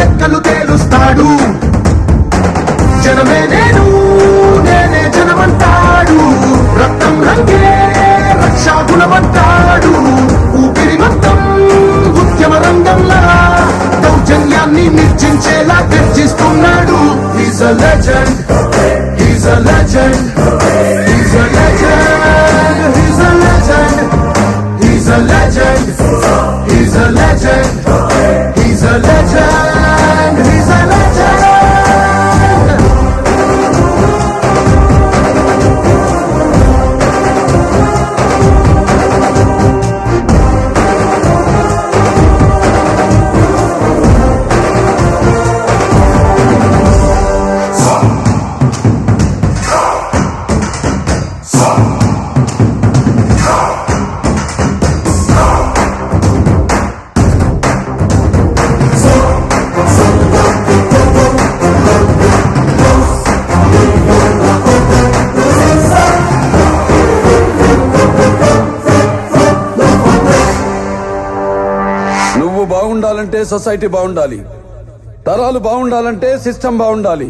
లెక్కలు తేలుస్తాడు. జనమే నేను, నేనే జనమంటాడు. రక్తం రంగే రక్షాగుణమంటాడు. ఊపిరి మొత్తం ఉద్యమ రంగంలా దౌర్జన్యాన్ని నిర్జించేలా గర్జిస్తున్నాడు. He's a legend, he's a legend, he's a legend, he's a legend, he's a legend, he's a legend, he's a legend, he's a legend. నువ్వు బాగుండాలంటే సొసైటీ బాగుండాలి, తరాలు బాగుండాలంటే సిస్టమ్ బాగుండాలి.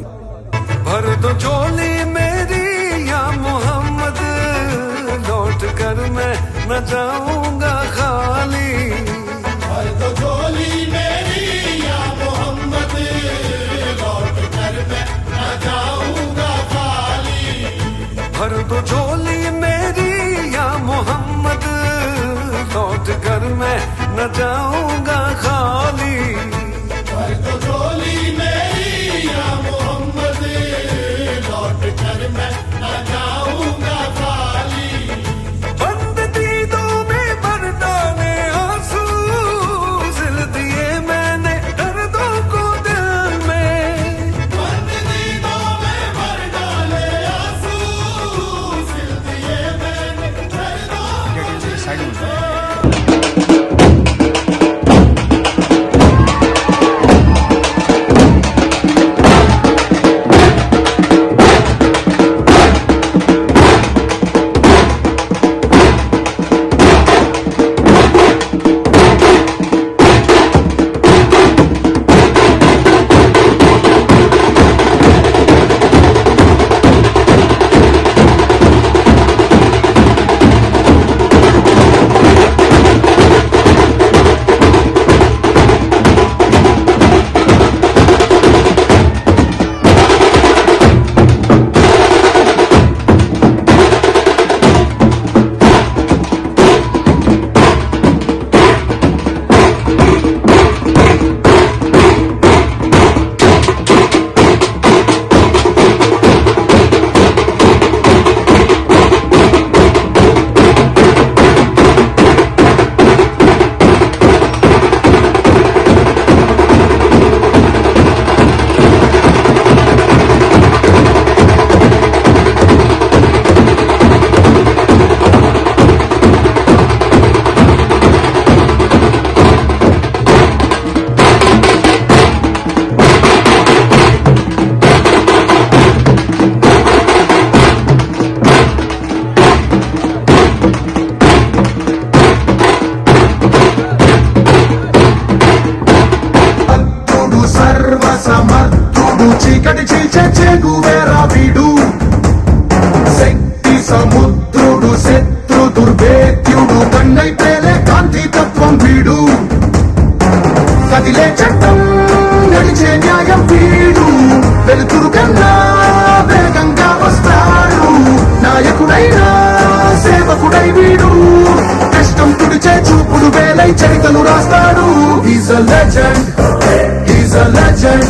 भर दो झोली मेरी या मोहम्मद, लौट कर मैं न जाऊंगा खाली. भर दो झोली मेरी या मोहम्मद, लौट कर मैं न जाऊंगा खाली. भर दो झोली मेरी या मोहम्मद, लौट कर मैं न जाऊंगा खाली. भर दो झोली मेरी या मोहम्मद, लौट कर मैं न जाऊंगा खाली. बंद दीदों में भर डाले आंसू, सिल दिए मैंने दर्दों को दिल में. बंद दीदों में भर डाले आंसू, सिल दिए मैंने दर्दों को दिल में. సమర్థుడు చీకటి చీల్చే చెగువేరా వీడు. శక్తి సముద్రుడు శత్రు దుర్భేద్యుడు కన్నై పేలే కాంతి తత్వం వీడు. కదిలే చట్టం నడిచే న్యాయం వీడు. వెలుతురు కన్నా వేగంగా వస్తాడు. నాయకుడైనా సేవకుడై వీడు. కష్టం తుడిచే చూపుడు వేలై చరితలు రాస్తాడు. He's a legend, he's a legend,